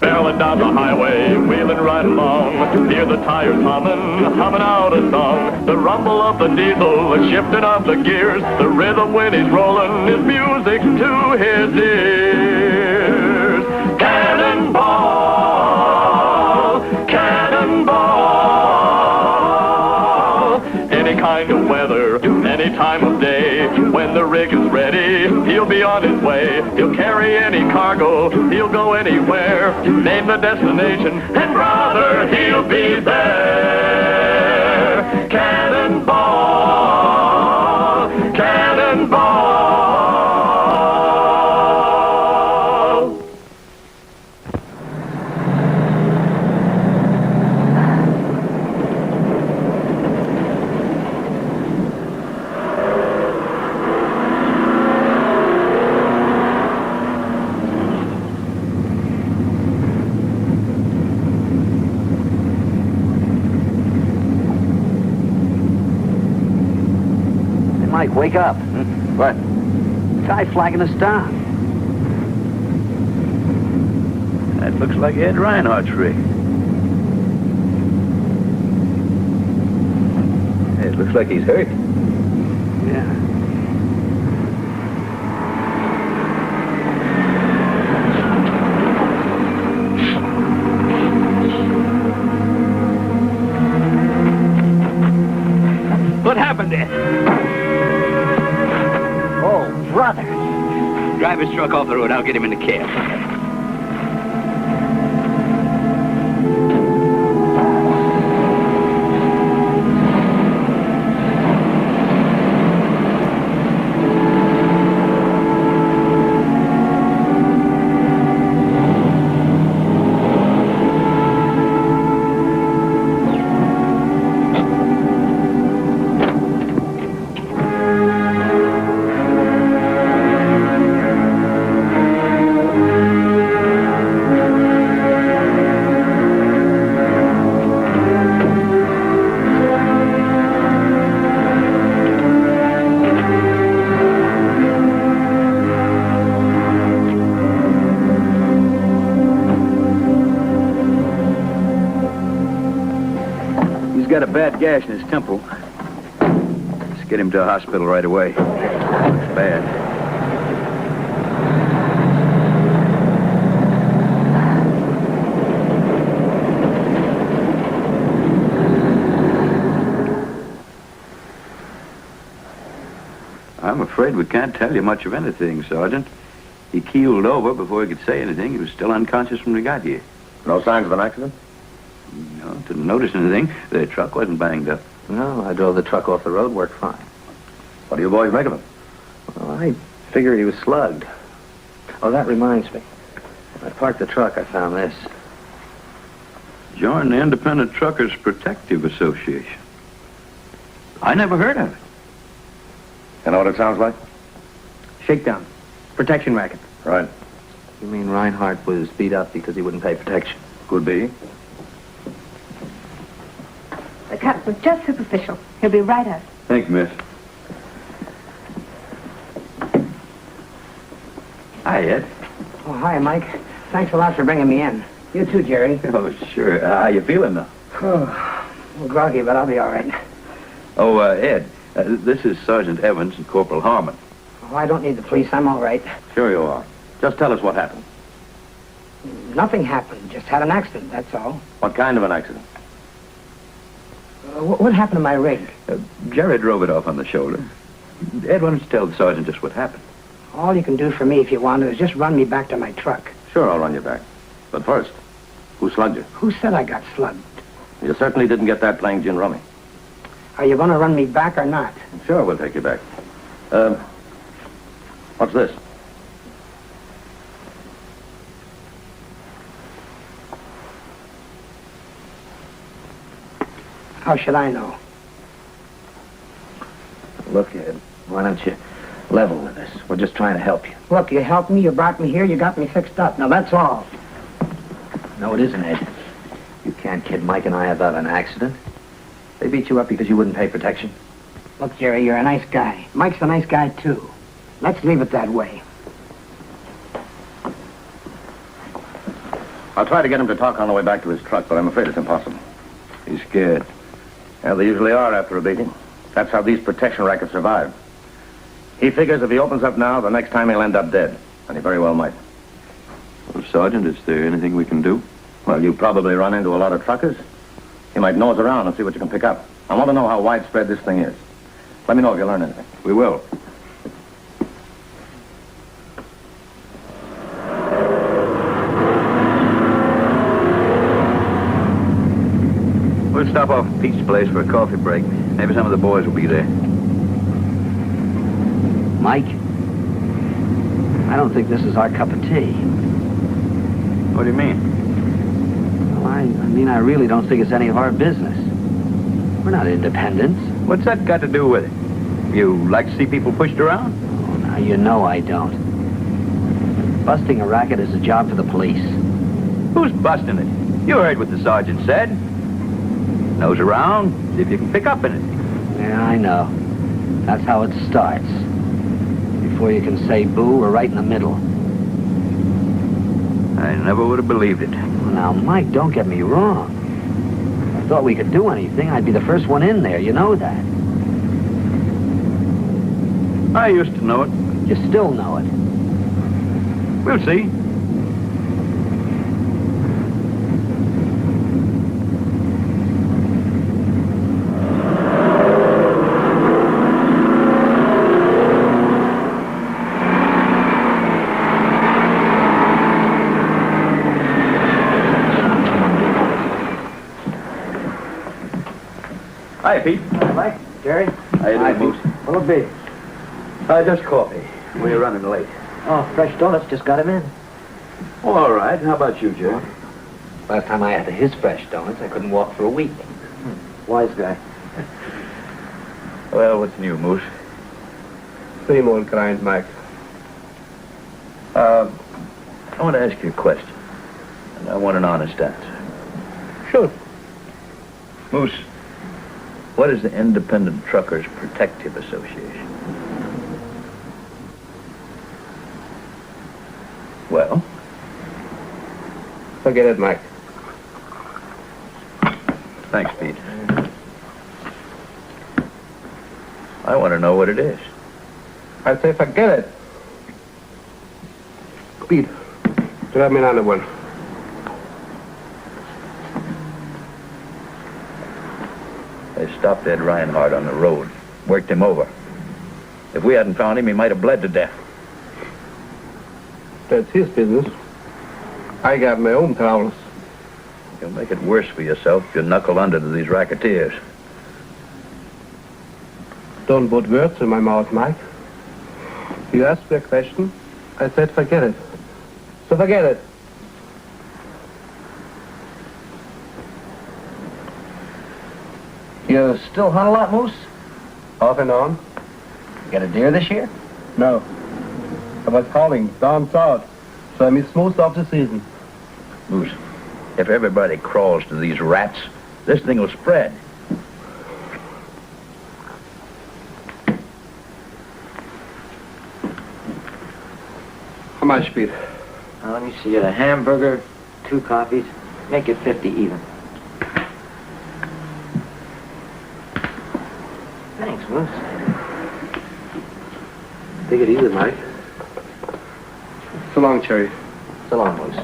barreling down the highway, wheeling right along. Hear the tires humming out a song. The rumble of the diesel, the shifting of the gears, the rhythm when he's rolling is music to his ears. Cannonball, cannonball. Any kind of weather, any time of day, when the rig is ready, he'll be on his way. He'll carry any cargo, he'll go anywhere. Name the destination, and brother, he'll be there. Cannonball, cannonball. Mike, wake up. What? Guy flagging us down. That looks like Ed Reinhardt's rig. It looks like he's hurt. Yeah. What happened there? Oh, brother. Drive his truck off the road. I'll get him in the cab. Got a bad gash in his temple. Let's get him to a hospital right away. Looks bad. I'm afraid we can't tell you much of anything, Sergeant. He keeled over before he could say anything. He was still unconscious when we got here. No signs of an accident? No, didn't notice anything. The truck wasn't banged up. No, I drove the truck off the road, worked fine. What do you boys make of him? Well, I figured he was slugged. Oh, that reminds me. When I parked the truck, I found this. Joined the Independent Truckers Protective Association. I never heard of it. You know what it sounds like? Shakedown. Protection racket. Right. You mean Reinhardt was beat up because he wouldn't pay protection? Could be. The cut was just superficial. He'll be right up. Thank you, miss. Hi, Ed. Oh, hi, Mike. Thanks a lot for bringing me in. You too, Jerry. Oh, sure. How you feeling now? Oh, I'm groggy, but I'll be all right. Oh, Ed, this is Sergeant Evans and Corporal Harmon. Oh, I don't need the police. I'm all right. Sure you are. Just tell us what happened. Nothing happened. Just had an accident, that's all. What kind of an accident? What happened to my rig? Jerry drove it off on the shoulder. Ed, why don't you tell the sergeant just what happened? All you can do for me if you want to is just run me back to my truck. Sure, I'll run you back. But first, who slugged you? Who said I got slugged? You certainly didn't get that playing gin rummy. Are you going to run me back or not? Sure, we'll take you back. What's this? How should I know? Look, Ed, why don't you level with us? We're just trying to help you. Look, you helped me, you brought me here, you got me fixed up. Now, that's all. No, it isn't, Ed. You can't kid Mike and I about an accident. They beat you up because you wouldn't pay protection. Look, Jerry, you're a nice guy. Mike's a nice guy, too. Let's leave it that way. I'll try to get him to talk on the way back to his truck, but I'm afraid it's impossible. He's scared. Well, they usually are after a beating. That's how these protection rackets survive. He figures if he opens up now, the next time he'll end up dead. And he very well might. Well, Sergeant, is there anything we can do? Well, you probably run into a lot of truckers. You might nose around and see what you can pick up. I want to know how widespread this thing is. Let me know if you learn anything. We will. We'll stop off at Pete's place for a coffee break. Maybe some of the boys will be there. Mike, I don't think this is our cup of tea. What do you mean? Well, I mean, I really don't think it's any of our business. We're not independents. What's that got to do with it? You like to see people pushed around? Oh, now, you know I don't. Busting a racket is a job for the police. Who's busting it? You heard what the sergeant said. Nose around, see if you can pick up anything. Yeah, I know. That's how it starts. Before you can say boo, we're right in the middle. I never would have believed it. Well, now, Mike, don't get me wrong. If I thought we could do anything, I'd be the first one in there. You know that. I used to know it. You still know it. We'll see. Hi, Pete. Mike, Jerry? How you doing, Moose? What'll it be? Just coffee. We're running late. Oh, fresh donuts. Just got him in. All right. How about you, Jerry? Last time I had his fresh donuts, I couldn't walk for a week. Wise guy. Well, what's new, Moose? Same old grind, Mike. I want to ask you a question. And I want an honest answer. Sure. Moose, what is the Independent Truckers Protective Association? Well? Forget it, Mike. Thanks, Pete. I want to know what it is. I say forget it. Pete, grab me another one. They stopped Ed Reinhardt on the road, worked him over. If we hadn't found him, he might have bled to death. That's his business. I got my own troubles. You'll make it worse for yourself if you knuckle under to these racketeers. Don't put words in my mouth, Mike. You asked me a question. I said forget it. So forget it. You still hunt a lot, Moose? Off and on? You got a deer this year? No. I was calling down south, so I missed most of the season. Moose, if everybody crawls to these rats, this thing will spread. How much, Pete? Let me see. You got a hamburger, 2 coffees. Make it 50 even. Thanks, Moose. Take it easy, Mike. So long, Cherry. So long, Moose.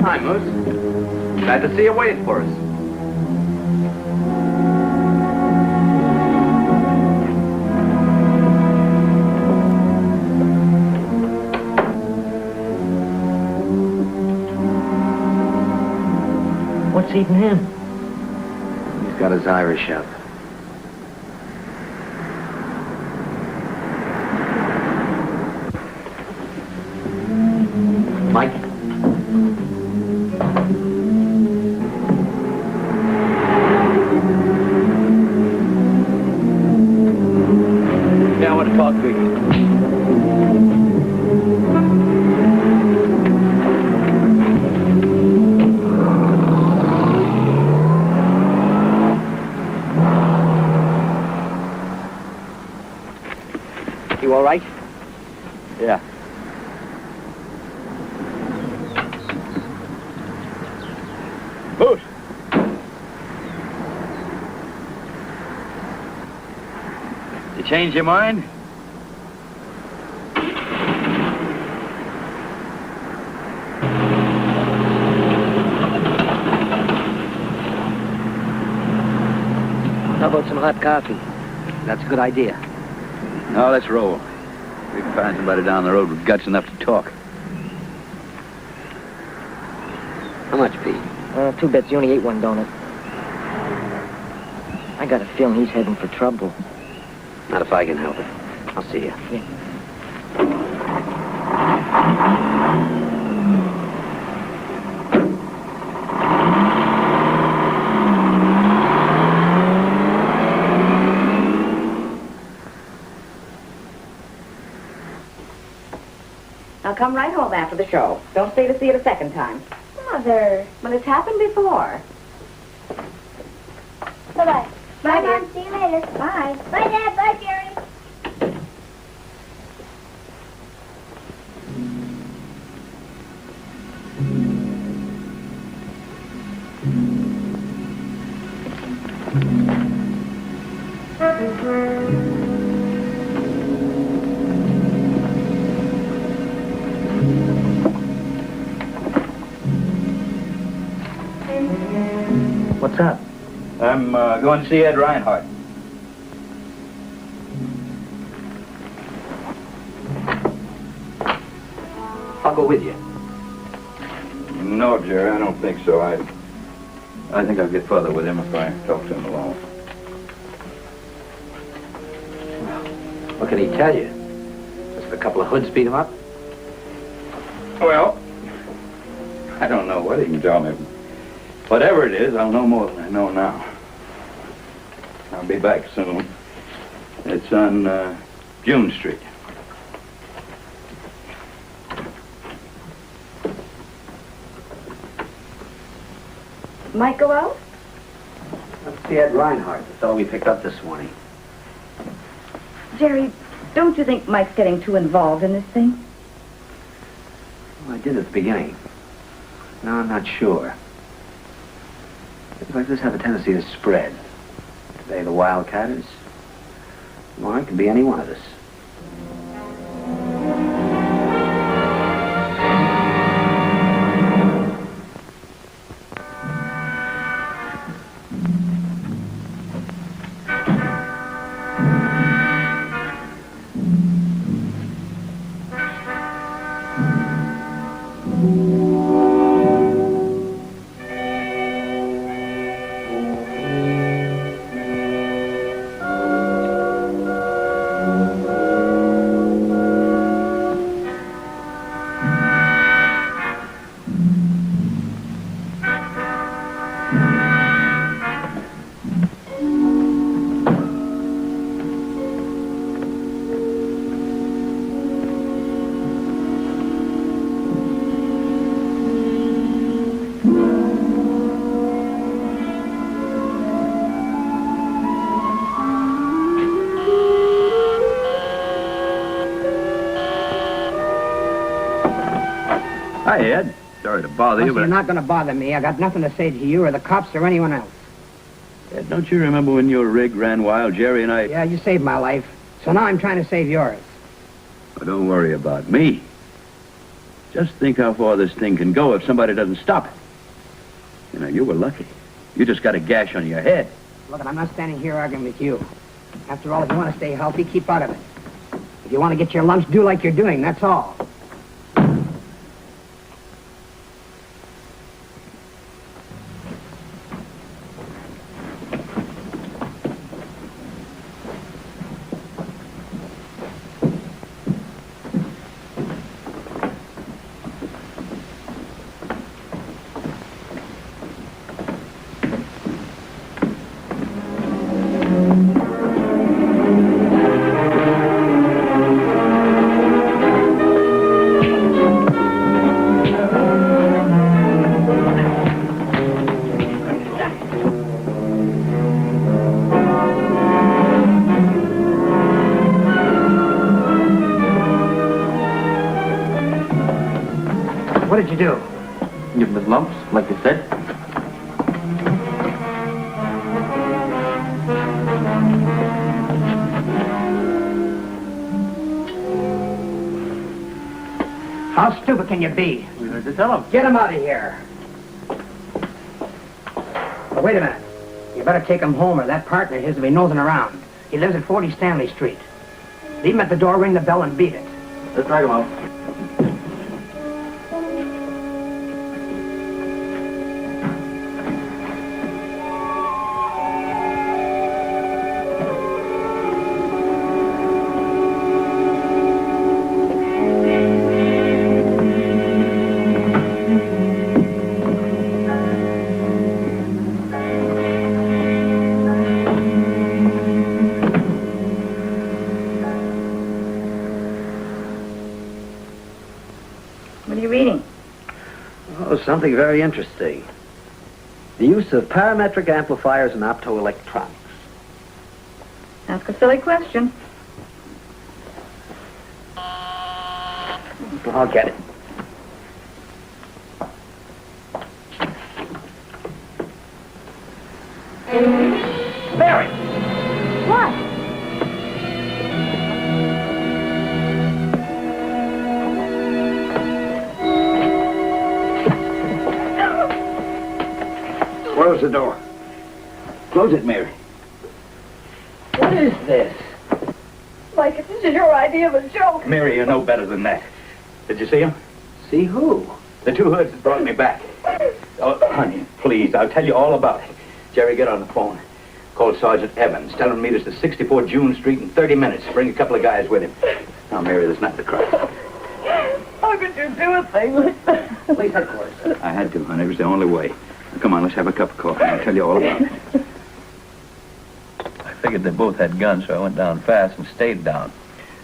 Hi, Moose. Glad to see you waiting for us. What's eating him? He's got his Irish up. Mike? Yeah, I want to talk to you. You all right? Yeah. change your mind? How about some hot coffee? That's a good idea. No, let's roll. We can find somebody down the road with guts enough to talk. How much, Pete? 2 bits. You only ate 1 donut. I got a feeling he's heading for trouble. Not if I can help it. I'll see you. Yeah. I'll come right home after the show. Don't stay to see it a second time. Mother. Well, it's happened before. Bye-bye. Bye, Bye, Mom. See you later. Bye. Bye, Dad. Bye, Jerry. What's up? I'm going to see Ed Reinhardt. I'll go with you. No, Jerry, I don't think so. I think I'll get further with him if I talk to him alone. What can he tell you? Just a couple of hoods beat him up? Well, I don't know what he can tell me. Whatever it is, I'll know more than I know now. I'll be back soon. It's on June Street. Might go out? Let's see Ed Reinhardt, the fellow we picked up this morning. Jerry, don't you think Mike's getting too involved in this thing? Well, I did at the beginning. Now I'm not sure. Things like this have a tendency to spread. Today the wildcatters. Tomorrow it could be any one of us. Hi, Ed. Sorry to bother you, Listen, but... you're not going to bother me. I got nothing to say to you or the cops or anyone else. Ed, don't you remember when your rig ran wild? Jerry and I... Yeah, you saved my life. So now I'm trying to save yours. Oh, don't worry about me. Just think how far this thing can go if somebody doesn't stop it. You know, you were lucky. You just got a gash on your head. Look, I'm not standing here arguing with you. After all, if you want to stay healthy, keep out of it. If you want to get your lunch, do like you're doing, that's all. What did you do? Give them lumps, like they said. How stupid can you be? We heard to tell him. Get him out of here. But wait a minute. You better take him home or that partner of his will be nosing around. He lives at 40 Stanley Street. Leave him at the door, ring the bell, and beat it. Let's drag him out. What are you reading? Oh, something very interesting. The use of parametric amplifiers and optoelectronics. Ask a silly question. I'll get it. Barry! What? Close the door. Close it, Mary. What is this? Mike, if this is your idea of a joke. Mary, you know better than that. Did you see him? See who? The two hoods that brought me back. Oh, honey, please, I'll tell you all about it. Jerry, get on the phone. Call Sergeant Evans. Tell him to meet us at 64 June Street in 30 minutes. Bring a couple of guys with him. Now, Mary, there's nothing to cry. How could you do a thing like that? Police headquarters, sir. I had to, honey. It was the only way. Now, come on, let's have a cup of coffee. I'll tell you all about it. I figured they both had guns, so I went down fast and stayed down.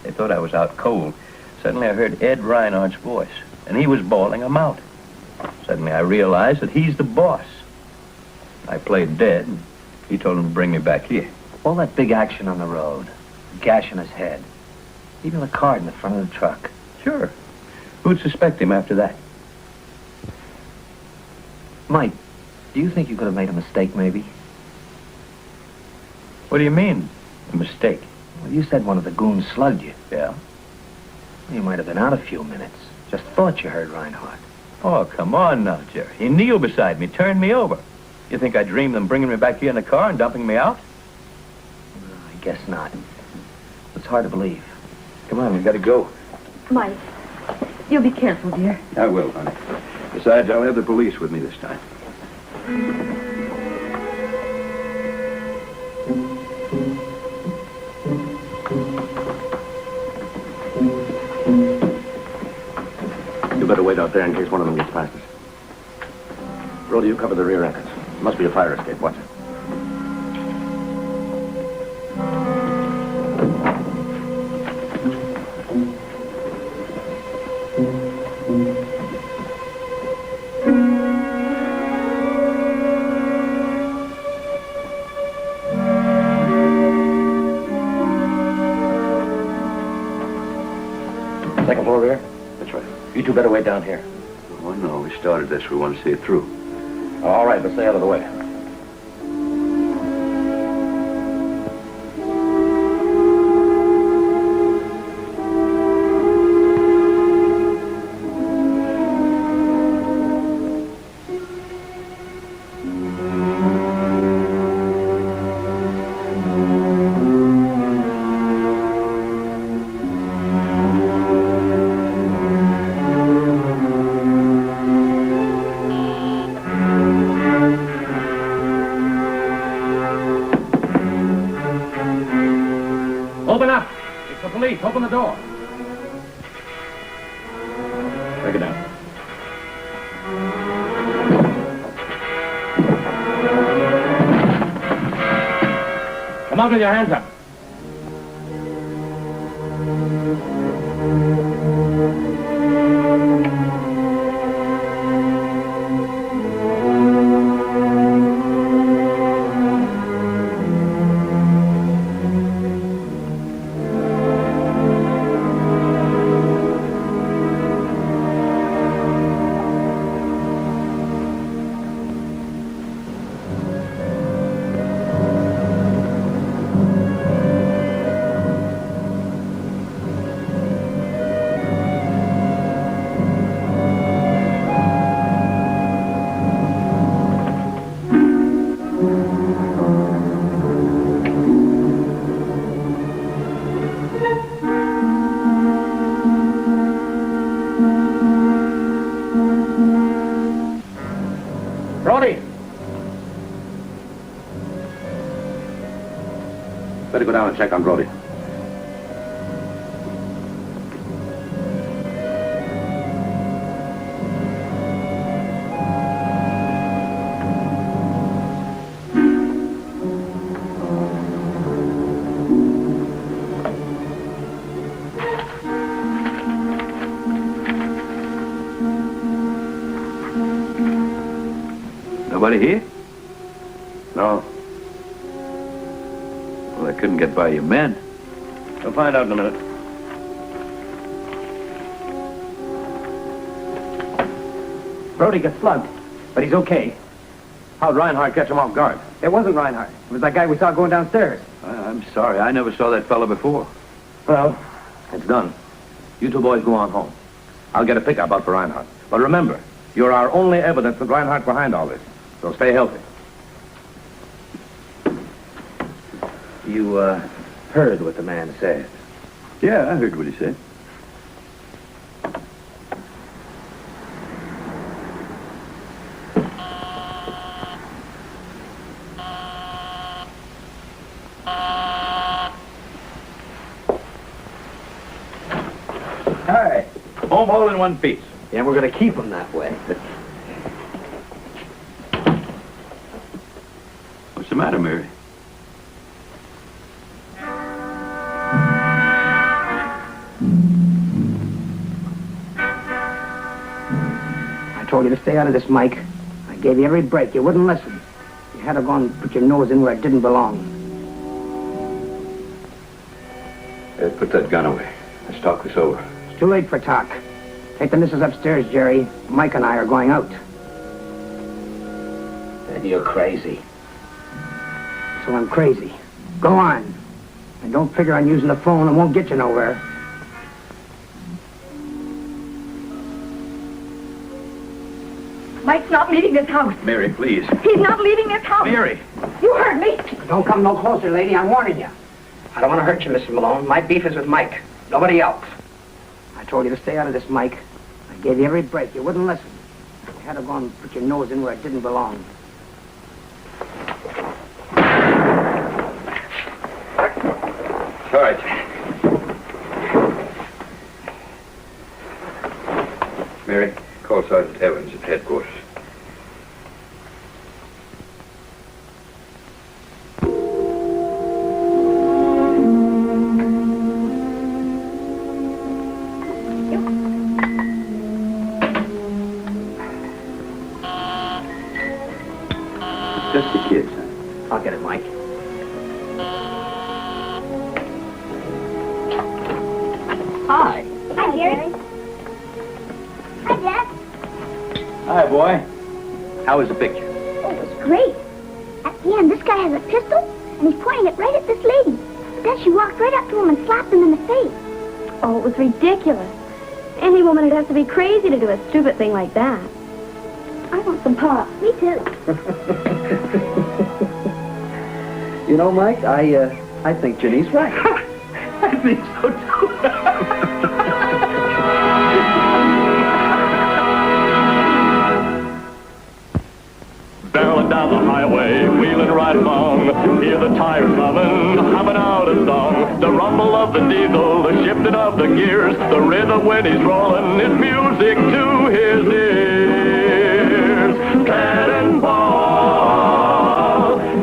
They thought I was out cold. Suddenly I heard Ed Reinhardt's voice, and he was bawling them out. Suddenly I realized that he's the boss. I played dead, and he told him to bring me back here. All that big action on the road. Gash in his head. Even the card in the front of the truck. Sure. Who'd suspect him after that? Mike, do you think you could have made a mistake, maybe? What do you mean, a mistake? Well, you said one of the goons slugged you. Yeah? You might have been out a few minutes. Just thought you heard Reinhardt. Oh, come on now, Jerry. He kneeled beside me, turned me over. You think I dreamed them bringing me back here in the car and dumping me out? I guess not. It's hard to believe. Come on, we gotta go. Mike, you'll be careful, dear. I will, honey. Besides, I'll have the police with me this time. You better wait out there in case one of them gets past us. Brody, you cover the rear entrance. Must be a fire escape. Watch it. Second floor rear? That's right. You two better wait down here. Oh, no, we started this. We want to see it through. All right, but stay out of the way. Open up. It's the police. Open the door. Take it down. Come out with your hands up. Better go down and check on Brody. Nobody here? No. Well, I couldn't get by your men. We'll find out in a minute. Brody got slugged, but he's okay. How'd Reinhardt catch him off guard? It wasn't Reinhardt. It was that guy we saw going downstairs. I'm sorry. I never saw that fellow before. Well, it's done. You two boys go on home. I'll get a pickup out for Reinhardt. But remember, you're our only evidence that Reinhardt's behind all this. So stay healthy. You, heard what the man said. Yeah, I heard what he said. All right. Home all in one piece. Yeah, we're gonna keep him that way. What's the matter, Mary? I told you to stay out of this, Mike. I gave you every break. You wouldn't listen. You had to go and put your nose in where it didn't belong. Put that gun away. Let's talk this over. It's too late for talk. Take the missus upstairs, Jerry. Mike and I are going out. Then you're crazy. So I'm crazy. Go on. And don't figure on using the phone. It won't get you nowhere. Mike's not leaving this house. Mary, please. He's not leaving this house. Mary! You heard me. Don't come no closer, lady. I'm warning you. I don't want to hurt you, Mrs. Malone. My beef is with Mike. Nobody else. I told you to stay out of this, Mike. I gave you every break. You wouldn't listen. You had to go and put your nose in where it didn't belong. All right. Mary, call Sergeant Evans at headquarters. Just the kids, huh? I'll get it, Mike. Hi. Hi, Gary. Hi, Dad. Hi, boy. How was the picture? Oh, it was great. At the end, this guy has a pistol, and he's pointing it right at this lady. But then she walked right up to him and slapped him in the face. Oh, it was ridiculous. Any woman would have to be crazy to do a stupid thing like that. I want some pop. Me too. You know, Mike, I think Ginny's right. I think so, too. Barreling down the highway, wheeling right along. Hear the tires humming, humming out a song. The rumble of the diesel, the shifting of the gears, the rhythm when he's rolling is music to his ears. Cannonball,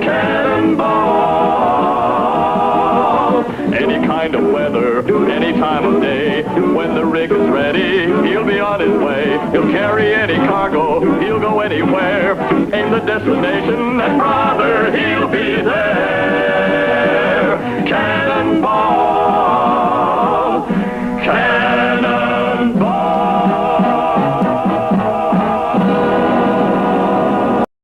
cannonball. Any kind of weather, any time of day. When the rig is ready, he'll be on his way. He'll carry any cargo, he'll go anywhere. Aim the destination, and brother, he'll be there. Cannonball.